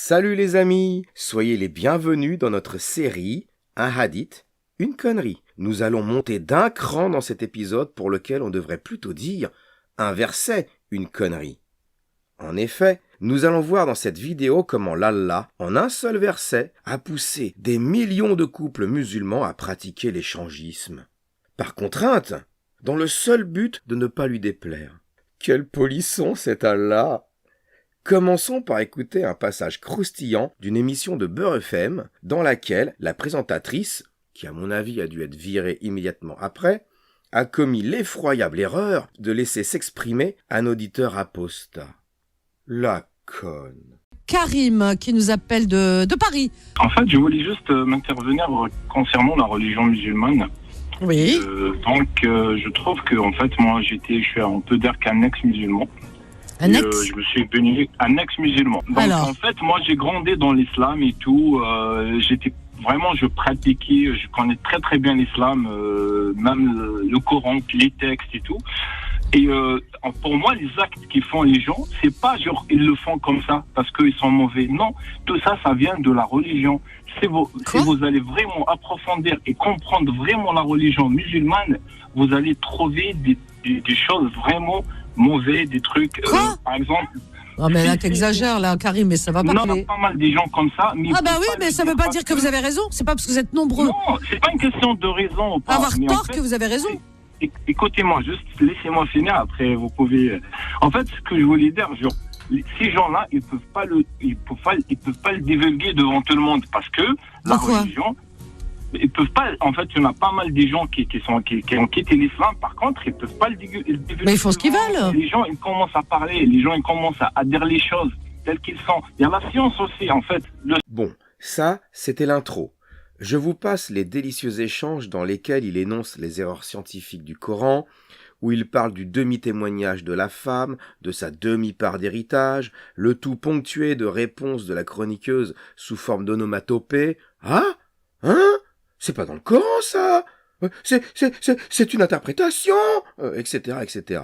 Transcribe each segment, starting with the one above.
Salut les amis, soyez les bienvenus dans notre série Un hadith, une connerie. Nous allons monter d'un cran dans cet épisode pour lequel on devrait plutôt dire un verset, une connerie. En effet, nous allons voir dans cette vidéo comment l'Allah, en un seul verset, a poussé des millions de couples musulmans à pratiquer l'échangisme. Par contrainte, dans le seul but de ne pas lui déplaire. Quel polisson cet Allah! Commençons par écouter un passage croustillant d'une émission de Beurre FM dans laquelle la présentatrice, qui à mon avis a dû être virée immédiatement après, a commis l'effroyable erreur de laisser s'exprimer un auditeur apostat. La conne. Karim qui nous appelle de Paris. En fait, je voulais juste m'intervenir concernant la religion musulmane. Oui. Je trouve que en fait, moi, je suis un peu d'air qu'un ex-musulman. Un ex Je me suis béni un ex-musulman. Donc, Alors. en fait, moi, j'ai grandi dans l'islam et tout. Je pratiquais, je connais très très bien l'islam, même le Coran, les textes et tout. Et pour moi, les actes qu'ils font les gens, c'est pas genre ils le font comme ça parce qu'ils sont mauvais. Non, tout ça, ça vient de la religion. Si vous allez vraiment approfondir et comprendre vraiment la religion musulmane, vous allez trouver des choses vraiment mauvaises, des trucs. Par exemple. Oh mais là t'exagères là Karim, mais ça va pas. Non, il y a pas mal des gens comme ça. Mais mais ça veut pas dire que vous avez raison. C'est pas parce que vous êtes nombreux. Non, c'est pas une question de raison ou pas. Avoir mais tort en fait, que vous avez raison. Écoutez-moi, juste laissez-moi finir. Après, vous pouvez. En fait, ce que je voulais dire, genre, ces gens-là, ils peuvent pas le divulguer devant tout le monde parce que la religion. Ils peuvent pas. En fait, il y en a pas mal des gens qui ont quitté l'islam. Par contre, ils peuvent pas le divulguer. Mais ils font ce qu'ils veulent. Les gens, ils commencent à parler. Les gens, ils commencent à dire les choses telles qu'ils sont. Il y a la science aussi, en fait. Bon, ça, c'était l'intro. Je vous passe les délicieux échanges dans lesquels il énonce les erreurs scientifiques du Coran, où il parle du demi-témoignage de la femme, de sa demi-part d'héritage, le tout ponctué de réponses de la chroniqueuse sous forme d'onomatopée. Ah ? Hein ? C'est pas dans le Coran, ça ! C'est une interprétation, etc., etc.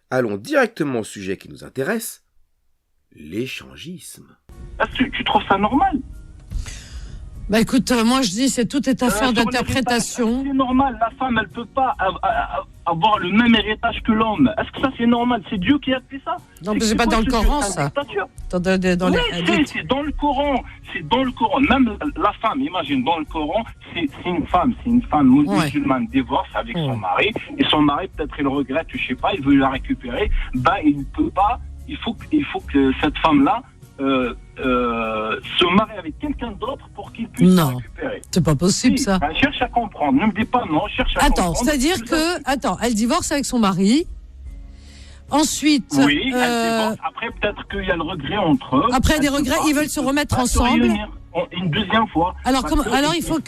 Allons directement au sujet qui nous intéresse, l'échangisme. Est-ce que tu trouves ça normal ? Bah écoute, moi je dis c'est tout est affaire d'interprétation. C'est normal, la femme elle peut pas avoir le même héritage que l'homme. Est-ce que ça c'est normal ? C'est Dieu qui a fait ça ? Non, mais c'est pas dans le Coran ça. C'est dans le Coran. C'est dans le Coran. Même la femme, imagine, dans le Coran, c'est une femme musulmane divorce avec son mari. Et son mari, peut-être il regrette, je sais pas, il veut la récupérer. Il ne peut pas. Il faut que cette femme-là se marie avec quelqu'un d'autre pour qu'il puisse la récupérer. C'est pas possible ça. Cherche à comprendre. Ne me dis pas non, cherche à comprendre. C'est-à-dire elle divorce avec son mari. Ensuite, oui, elle divorce. Après, peut-être qu'il y a le regret entre eux. Après des regrets, ils veulent se remettre ensemble. Une deuxième fois. Alors il faut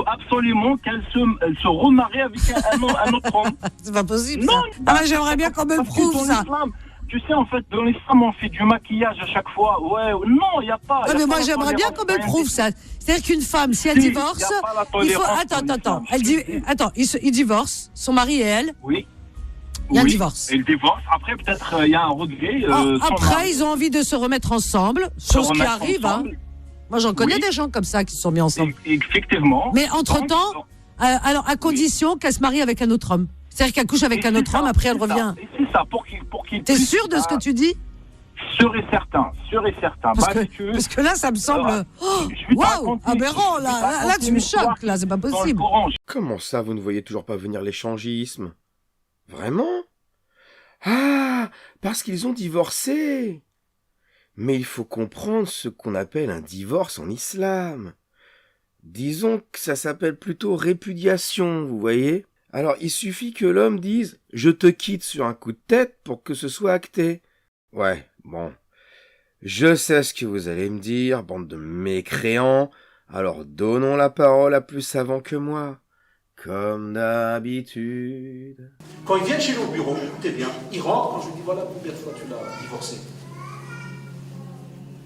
absolument qu'elle se remarie avec un autre homme. C'est pas possible. Non. Ça. J'aimerais bien qu'on me le prouve ça. Tu sais, en fait, dans l'islam, on fait du maquillage à chaque fois. Ouais, non, il n'y a pas. Mais moi, j'aimerais bien qu'on me le prouve, ça. C'est-à-dire qu'une femme, si elle divorce, il faut... Attends. Il divorce, son mari et elle. Oui. Il y a un divorce. Il divorce. Après, peut-être, il y a un regret. Après, ils ont envie de se remettre ensemble, chose qui arrive. Hein. Moi, j'en connais des gens comme ça qui se sont mis ensemble. Effectivement. Mais entre-temps, alors, à condition qu'elle se marie avec un autre homme. C'est-à-dire qu'elle couche avec un autre homme, après elle revient. C'est ça, pour qu'il T'es sûr de ce que tu dis ? Sûr et certain. Parce que là, ça me semble... Waouh, aberrant, là, tu me choques, là, c'est pas possible. Comment ça, vous ne voyez toujours pas venir l'échangisme ? Vraiment ? Ah, parce qu'ils ont divorcé. Mais il faut comprendre ce qu'on appelle un divorce en islam. Disons que ça s'appelle plutôt répudiation, vous voyez ? Alors, il suffit que l'homme dise « je te quitte sur un coup de tête » pour que ce soit acté. Ouais, bon. Je sais ce que vous allez me dire, bande de mécréants. Alors, donnons la parole à plus savant que moi. Comme d'habitude. Quand il vient chez nous au bureau, écoutez bien, il rentre, quand je lui dis « voilà, combien de fois tu l'as divorcé ?»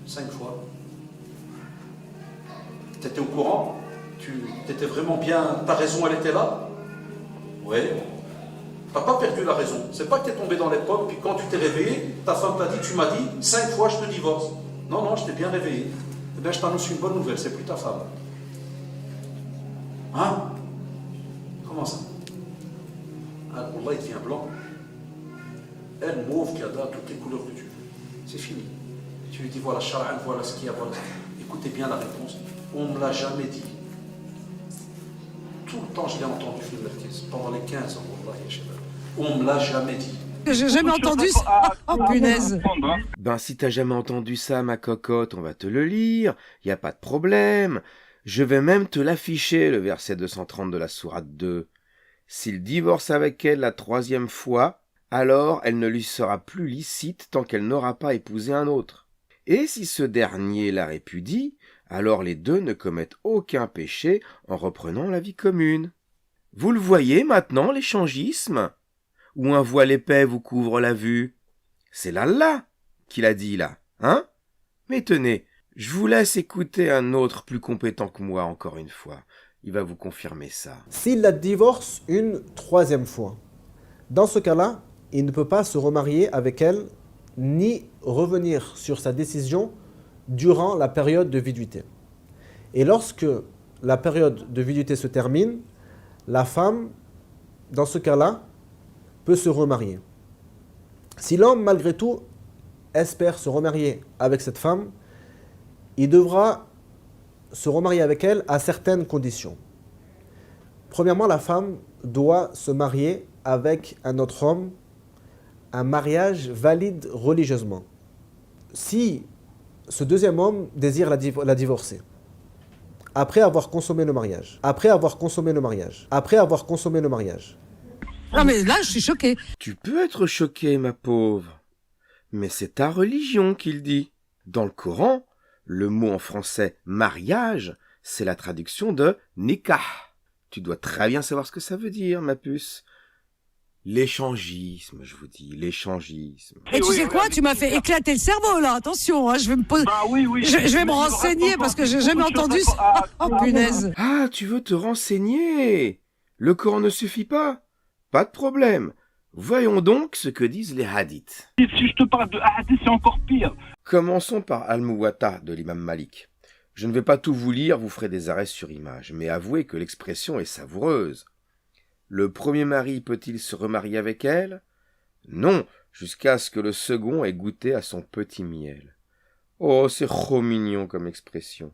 5 fois. T'étais au courant ? T'étais vraiment bien... Ta raison, elle était là ? Oui. T'as pas perdu la raison. C'est pas que t'es tombé dans les pommes, puis quand tu t'es réveillé, ta femme t'a dit, tu m'as dit, 5 fois je te divorce. Non, je t'ai bien réveillé. Eh bien, je t'annonce une bonne nouvelle, c'est plus ta femme. Hein? Comment ça? Ah, Wallah, il devient blanc. Elle, mauve, cada, toutes les couleurs que tu veux. C'est fini. Tu lui dis, voilà, Shara'an, voilà ce qu'il y a, voilà. Écoutez bien la réponse. On ne me l'a jamais dit. Tout le temps, je l'ai entendu, Phil Merkez, pendant les 15 ans, Wallah, ya Shabab. On ne me l'a jamais dit. J'ai jamais entendu ça. Oh, punaise. Ben si t'as jamais entendu ça, ma cocotte, on va te le lire, y a pas de problème. Je vais même te l'afficher, le verset 230 de la sourate 2. S'il divorce avec elle la 3e fois, alors elle ne lui sera plus licite tant qu'elle n'aura pas épousé un autre. Et si ce dernier la répudie, alors les deux ne commettent aucun péché en reprenant la vie commune. Vous le voyez maintenant, l'échangisme? Où un voile épais vous couvre la vue. C'est l'Allah qui l'a dit là, hein? Mais tenez, je vous laisse écouter un autre plus compétent que moi encore une fois. Il va vous confirmer ça. S'il la divorce une 3e fois, dans ce cas-là, il ne peut pas se remarier avec elle ni revenir sur sa décision durant la période de viduité. Et lorsque la période de viduité se termine, la femme, dans ce cas-là, peut se remarier. Si l'homme, malgré tout, espère se remarier avec cette femme, il devra se remarier avec elle à certaines conditions. Premièrement, la femme doit se marier avec un autre homme, un mariage valide religieusement. Si ce deuxième homme désire la divorcer, après avoir consommé le mariage, Non, mais là, je suis choquée. Tu peux être choqué, ma pauvre. Mais c'est ta religion qui le dit. Dans le Coran, le mot en français « mariage », c'est la traduction de « nikah ». Tu dois très bien savoir ce que ça veut dire, ma puce. L'échangisme, je vous dis, l'échangisme. Et tu sais quoi, tu m'as fait éclater le cerveau là, attention, hein, je vais me poser. Bah oui. Je vais me renseigner parce que j'ai jamais entendu ça. Oh punaise. Ah, tu veux te renseigner? Le Coran ne suffit pas? Pas de problème. Voyons donc ce que disent les hadiths. Si je te parle de hadith, c'est encore pire. Commençons par Al-Muwatta de l'imam Malik. Je ne vais pas tout vous lire, vous ferez des arrêts sur image, mais avouez que l'expression est savoureuse. Le premier mari peut-il se remarier avec elle? Non, jusqu'à ce que le second ait goûté à son petit miel. Oh, c'est trop mignon comme expression.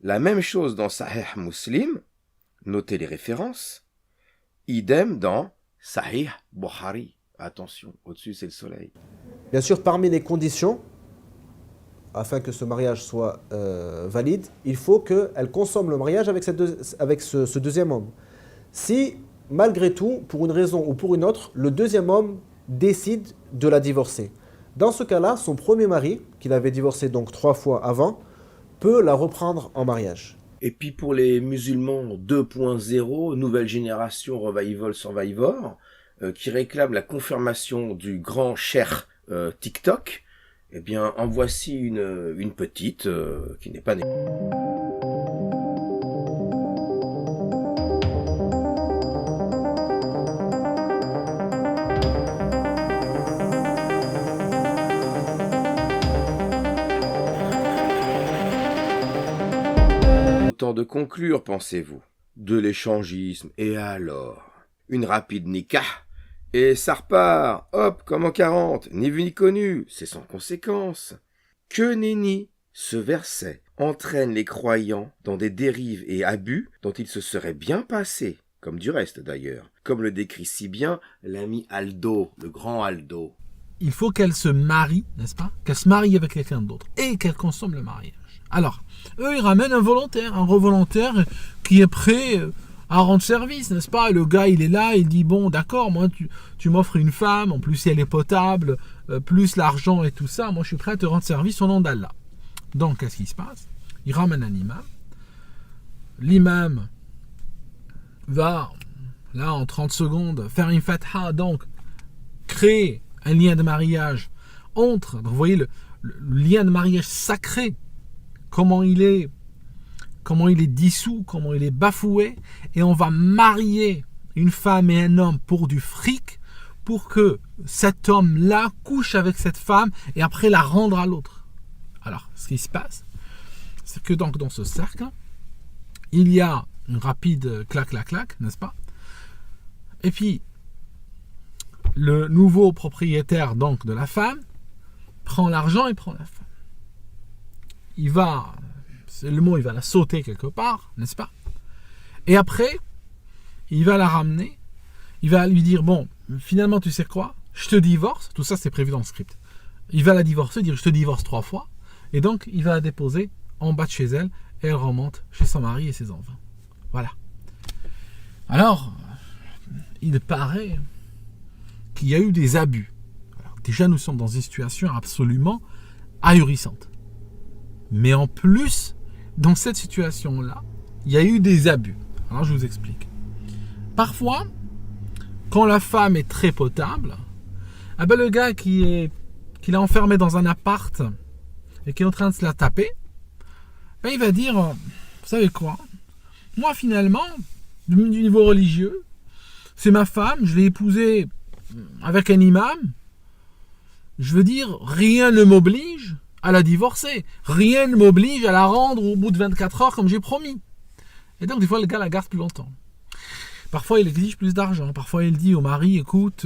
La même chose dans Sahih Muslim, notez les références. Idem dans Sahih Bukhari. Attention, au-dessus c'est le soleil. Bien sûr, parmi les conditions, afin que ce mariage soit valide, il faut qu'elle consomme le mariage avec ce deuxième homme. Si, malgré tout, pour une raison ou pour une autre, le deuxième homme décide de la divorcer. Dans ce cas-là, son premier mari, qu'il avait divorcé donc 3 fois avant, peut la reprendre en mariage. Et puis pour les musulmans 2.0, nouvelle génération Revival Survivor, qui réclament la confirmation du grand cher TikTok, eh bien en voici une petite qui n'est pas née. Temps de conclure, pensez-vous, de l'échangisme, et alors? Une rapide nikah, et ça repart, hop, comme en 40, ni vu ni connu, c'est sans conséquence. Que nenni, ce verset entraîne les croyants dans des dérives et abus dont il se serait bien passé, comme du reste d'ailleurs, comme le décrit si bien l'ami Aldo, le grand Aldo. Il faut qu'elle se marie, n'est-ce pas? Qu'elle se marie avec quelqu'un d'autre, et qu'elle consomme le mariage. Alors, eux, ils ramènent un revolontaire qui est prêt à rendre service, n'est-ce pas? Et le gars, il est là, il dit, bon, d'accord, moi, tu m'offres une femme, en plus, si elle est potable, plus l'argent et tout ça, moi, je suis prêt à te rendre service au nom d'Allah. Donc, qu'est-ce qui se passe? Il ramène un imam. L'imam va, là, en 30 secondes, faire une fatha, donc, créer un lien de mariage entre, donc, vous voyez, le lien de mariage sacré, comment il est dissous, comment il est bafoué, et on va marier une femme et un homme pour du fric, pour que cet homme-là couche avec cette femme et après la rendre à l'autre. Alors, ce qui se passe, c'est que donc dans ce cercle, il y a une rapide clac, clac, clac, n'est-ce pas? Et puis, le nouveau propriétaire donc de la femme prend l'argent et prend la femme. Il va, c'est le mot, il va la sauter quelque part, n'est-ce pas? Et après, il va la ramener, il va lui dire, bon, finalement, tu sais quoi? Je te divorce, tout ça c'est prévu dans le script. Il va la divorcer, dire je te divorce 3 fois, et donc il va la déposer en bas de chez elle, et elle remonte chez son mari et ses enfants. Voilà. Alors, il paraît qu'il y a eu des abus. Alors, déjà, nous sommes dans une situation absolument ahurissante. Mais en plus, dans cette situation-là, il y a eu des abus. Alors, je vous explique. Parfois, quand la femme est très potable, ah ben, le gars qui l'a enfermé dans un appart et qui est en train de se la taper, ben, il va dire, vous savez quoi? Moi, finalement, du niveau religieux, c'est ma femme, je l'ai épousée avec un imam. Je veux dire, rien ne m'oblige à la divorcer. Rien ne m'oblige à la rendre au bout de 24 heures comme j'ai promis. Et donc, des fois, le gars la garde plus longtemps. Parfois, il exige plus d'argent. Parfois, il dit au mari, écoute,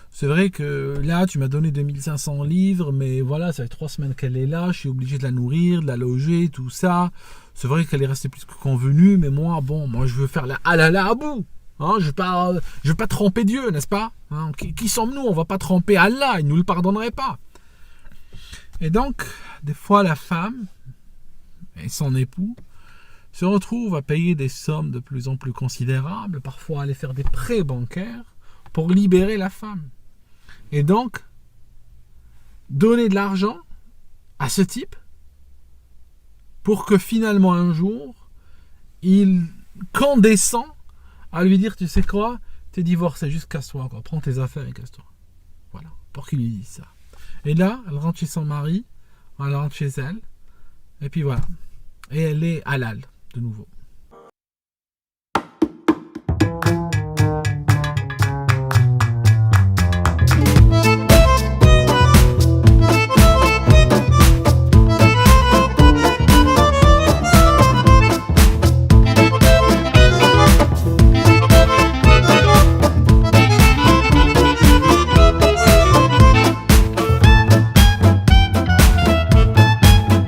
c'est vrai que là, tu m'as donné 2500 livres, mais voilà, ça fait 3 semaines qu'elle est là, je suis obligé de la nourrir, de la loger, tout ça. C'est vrai qu'elle est restée plus que convenue, mais moi, je veux faire la halala à bout. Hein, je veux pas tromper Dieu, n'est-ce pas? Hein, qui sommes-nous? On va pas tromper Allah, il nous le pardonnerait pas. Et donc, des fois, la femme et son époux se retrouvent à payer des sommes de plus en plus considérables, parfois aller faire des prêts bancaires pour libérer la femme. Et donc, donner de l'argent à ce type pour que finalement un jour, il condescend à lui dire, tu sais quoi, t'es divorcé, juste casse-toi, quoi. Prends tes affaires et casse-toi. Voilà, pour qu'il lui dise ça. Et là, elle rentre chez son mari, elle rentre chez elle, et puis voilà. Et elle est halal, de nouveau.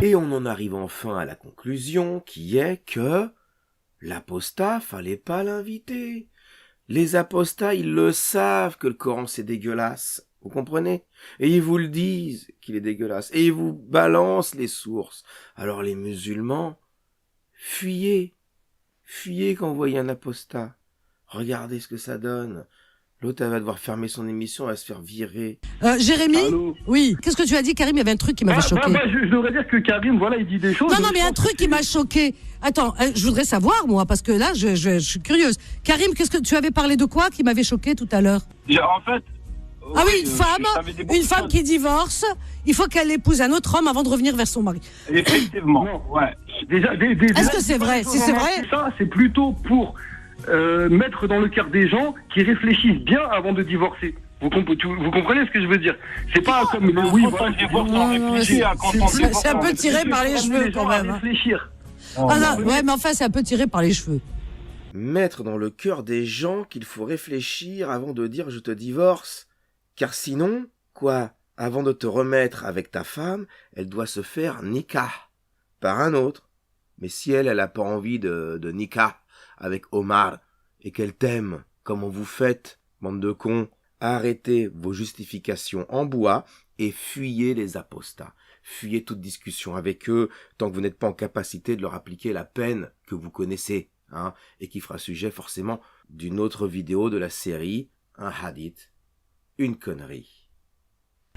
Et on en arrive enfin à la conclusion qui est que l'apostat, fallait pas l'inviter. Les apostats, ils le savent que le Coran c'est dégueulasse. Vous comprenez? Et ils vous le disent qu'il est dégueulasse. Et ils vous balancent les sources. Alors les musulmans, fuyez. Fuyez quand vous voyez un apostat. Regardez ce que ça donne. L'autre, elle va devoir fermer son émission, elle va se faire virer. Jérémy? Allô? Oui. Qu'est-ce que tu as dit, Karim? Il y avait un truc qui m'avait choqué. Je devrais dire que Karim, voilà, il dit des choses. Non, mais un truc qui m'a choqué. Attends, je voudrais savoir, moi, parce que là, je suis curieuse. Karim, qu'est-ce que tu avais parlé de quoi qui m'avait choqué tout à l'heure? En fait. Ah oui, une femme qui divorce, il faut qu'elle épouse un autre homme avant de revenir vers son mari. Effectivement, ouais. Est-ce que c'est vrai? Si c'est vrai. Ça, c'est plutôt pour mettre dans le cœur des gens qui réfléchissent bien avant de divorcer. Vous comprenez ce que je veux dire? C'est pas comme c'est un peu tiré par les cheveux quand même. Réfléchir. Ouais, mais enfin, c'est un peu tiré par les cheveux. Mettre dans le cœur des gens qu'il faut réfléchir avant de dire je te divorce. Car sinon, quoi, avant de te remettre avec ta femme, elle doit se faire nikah par un autre. Mais si elle a pas envie de nikah avec Omar et qu'elle t'aime comme on vous faites, bande de cons, arrêtez vos justifications en bois et fuyez les apostats. Fuyez toute discussion avec eux tant que vous n'êtes pas en capacité de leur appliquer la peine que vous connaissez, hein, et qui fera sujet forcément d'une autre vidéo de la série, un hadith, une connerie.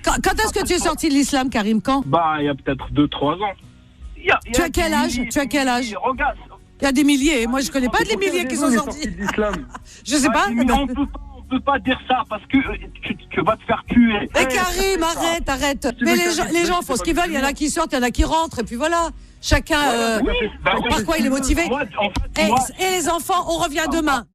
Quand est-ce que tu es sorti de l'islam, Karim? Quand? Il y a peut-être 2-3 ans. Tu as quel âge? Regarde. Il y a des milliers. Moi, je connais pas des milliers qui sont sortis. Je sais pas. Mais on peut pas dire ça parce que tu vas te faire tuer. Mais Karim, arrête. Mais les gens font ce qu'ils veulent. Il y en a qui sortent, il y en a qui rentrent, et puis voilà. Chacun, par quoi il est motivé. Et les enfants, on revient demain.